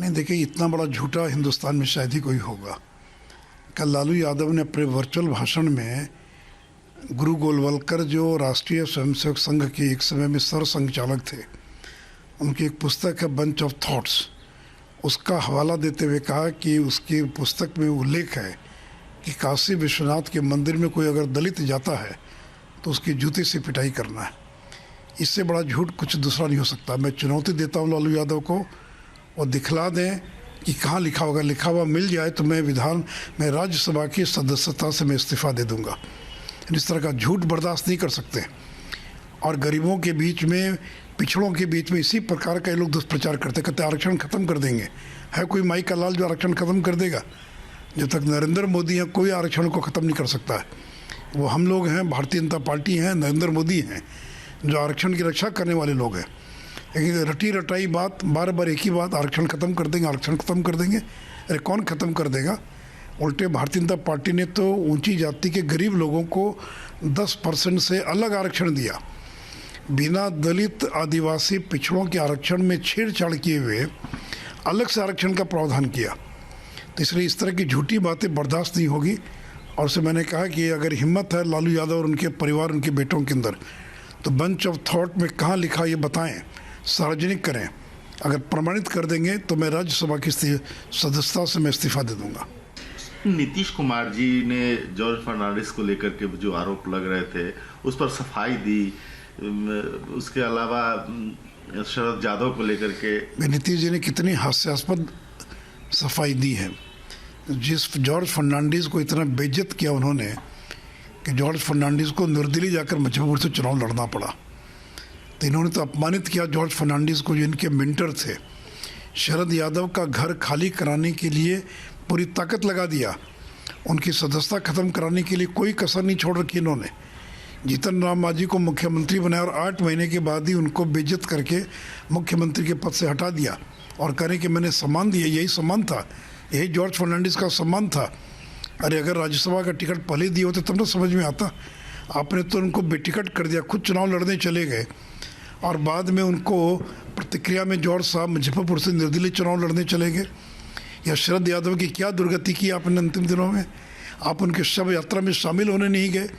नहीं, देखिए इतना बड़ा झूठा हिंदुस्तान में शायद ही कोई होगा। कल लालू यादव ने अपने वर्चुअल भाषण में गुरु गोलवलकर जो राष्ट्रीय स्वयंसेवक संघ के एक समय में सरसंघचालक थे, उनकी एक पुस्तक है बंच ऑफ थॉट्स, उसका हवाला देते हुए कहा कि उसकी पुस्तक में उल्लेख है कि काशी विश्वनाथ के मंदिर में कोई अगर दलित जाता है तो उसकी जूती से पिटाई करना है। इससे बड़ा झूठ कुछ दूसरा नहीं हो सकता। मैं चुनौती देता हूँ लालू यादव को, वो दिखला दें कि कहाँ लिखा होगा। लिखा हुआ मिल जाए तो मैं राज्यसभा की सदस्यता से मैं इस्तीफ़ा दे दूँगा। इस तरह का झूठ बर्दाश्त नहीं कर सकते। और गरीबों के बीच में, पिछड़ों के बीच में इसी प्रकार का ये लोग दुष्प्रचार करते, कहते आरक्षण ख़त्म कर देंगे। है कोई माई का लाल जो आरक्षण ख़त्म कर देगा? जब तक नरेंद्र मोदी हैं कोई आरक्षण को ख़त्म नहीं कर सकता है। वो हम लोग हैं, भारतीय जनता पार्टी हैं, नरेंद्र मोदी हैं जो आरक्षण की रक्षा करने वाले लोग हैं। लेकिन रटी रटाई बात, बार बार एक ही बात, आरक्षण ख़त्म कर देंगे, आरक्षण ख़त्म कर देंगे। अरे कौन ख़त्म कर देगा? उल्टे भारतीय जनता पार्टी ने तो ऊंची जाति के गरीब लोगों को 10% से अलग आरक्षण दिया। बिना दलित, आदिवासी, पिछड़ों के आरक्षण में छेड़छाड़ किए हुए अलग से आरक्षण का प्रावधान किया। तो इसलिए इस तरह की झूठी बातें बर्दाश्त नहीं होगी। और उससे मैंने कहा कि अगर हिम्मत है लालू यादव और उनके परिवार, उनके बेटों के अंदर, तो बंच ऑफ थॉट में कहाँ लिखा ये बताएं, सार्वजनिक करें। अगर प्रमाणित कर देंगे तो मैं राज्यसभा की सदस्यता से मैं इस्तीफा दे दूंगा। नीतीश कुमार जी ने जॉर्ज फर्नांडिस को लेकर के जो आरोप लग रहे थे उस पर सफाई दी। उसके अलावा शरद यादव को लेकर के नीतीश जी ने कितनी हास्यास्पद सफाई दी है। जिस जॉर्ज फर्नांडिस को इतना बेइज्जत किया उन्होंने कि जॉर्ज फर्नांडिस को निर्दलीय जाकर मुजफ्फरपुर से चुनाव लड़ना पड़ा। तो इन्होंने तो अपमानित किया जॉर्ज फर्नांडिस को जो इनके मेंटर थे। शरद यादव का घर खाली कराने के लिए पूरी ताकत लगा दिया। उनकी सदस्यता खत्म कराने के लिए कोई कसर नहीं छोड़ रखी इन्होंने। जीतन राम मांझी को मुख्यमंत्री बनाया और 8 महीने के बाद ही उनको बेइज्जत करके मुख्यमंत्री के पद से हटा दिया और करें कि मैंने सम्मान दिया। यही सम्मान था, यही जॉर्ज फर्नांडिस का सम्मान था। अरे अगर राज्यसभा का टिकट पहले दिए होते तब तो समझ में आता। आपने तो उनको बेटिकट कर दिया, खुद चुनाव लड़ने चले गए और बाद में उनको प्रतिक्रिया में जॉर्ज साहब मुजफ्फरपुर से निर्दलीय चुनाव लड़ने चले गए। या शरद यादव की क्या दुर्गति की आपने अंतिम दिनों में? आप उनके शव यात्रा में शामिल होने नहीं गए।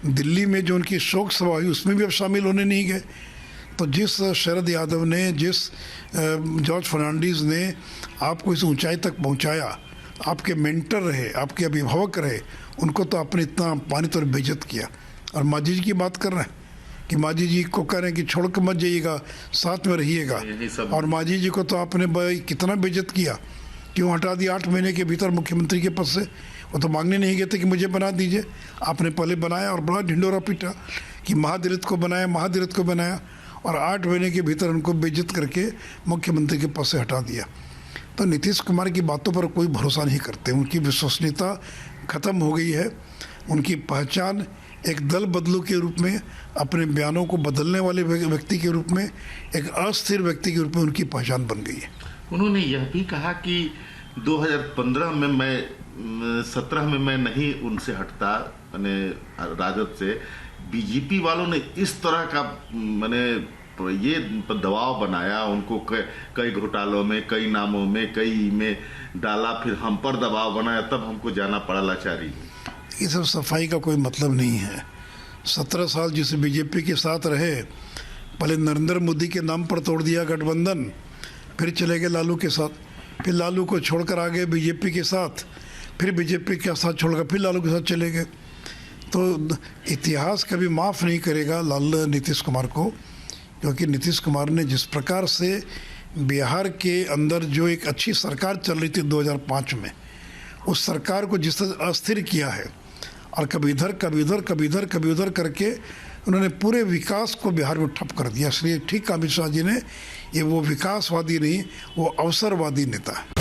दिल्ली में जो उनकी शोक सभा हुई उसमें भी अब शामिल होने नहीं गए। तो जिस शरद यादव ने, जिस जॉर्ज फर्नांडिस ने आपको इस ऊंचाई तक पहुंचाया, आपके मेंटर रहे, आपके अभिभावक रहे, उनको तो आपने इतना अपमानित और बेइज्जत किया। और मांझी जी की बात कर रहे हैं कि मांझी जी को कह रहे हैं कि छोड़ कर मत जाइएगा, साथ में रहिएगा। और मांझी जी को तो आपने कितना बेइज्जत किया, क्यों हटा दिया 8 महीने के भीतर मुख्यमंत्री के पद से? वो तो मांगने नहीं गए थे कि मुझे बना दीजिए। आपने पहले बनाया और बड़ा ढिंडोरा पीटा कि महादलित को बनाया, महादलित को बनाया, और 8 महीने के भीतर उनको बेइज्जत करके मुख्यमंत्री के पद से हटा दिया। तो नीतीश कुमार की बातों पर कोई भरोसा नहीं करते। उनकी विश्वसनीयता खत्म हो गई है। उनकी पहचान एक दल बदलू के रूप में, अपने बयानों को बदलने वाले व्यक्ति के रूप में, एक अस्थिर व्यक्ति के रूप में उनकी पहचान बन गई है। उन्होंने यह भी कहा कि 2015 में 17 में मैं नहीं उनसे हटता, मैंने राजद से। बीजेपी वालों ने इस तरह का ये दबाव बनाया, उनको कई घोटालों में, कई नामों में, कई में डाला, फिर हम पर दबाव बनाया, तब हमको जाना पड़ा लाचारी। ये सब सफाई का कोई मतलब नहीं है। 17 साल जिस बीजेपी के साथ रहे, पहले नरेंद्र मोदी के नाम पर तोड़ दिया गठबंधन, फिर चले गए लालू के साथ, फिर लालू को छोड़कर आ गए बीजेपी के साथ, फिर बीजेपी के साथ छोड़कर फिर लालू के साथ चले गए। तो इतिहास कभी माफ़ नहीं करेगा नीतीश कुमार को, क्योंकि नीतीश कुमार ने जिस प्रकार से बिहार के अंदर जो एक अच्छी सरकार चल रही थी 2005 में, उस सरकार को जिस तरह अस्थिर किया है और कभी इधर कभी उधर, कभी इधर कभी उधर करके उन्होंने पूरे विकास को बिहार में ठप कर दिया। इसलिए ठीक अमित शाह जी ने, ये वो विकासवादी नहीं, वो अवसरवादी नेता है।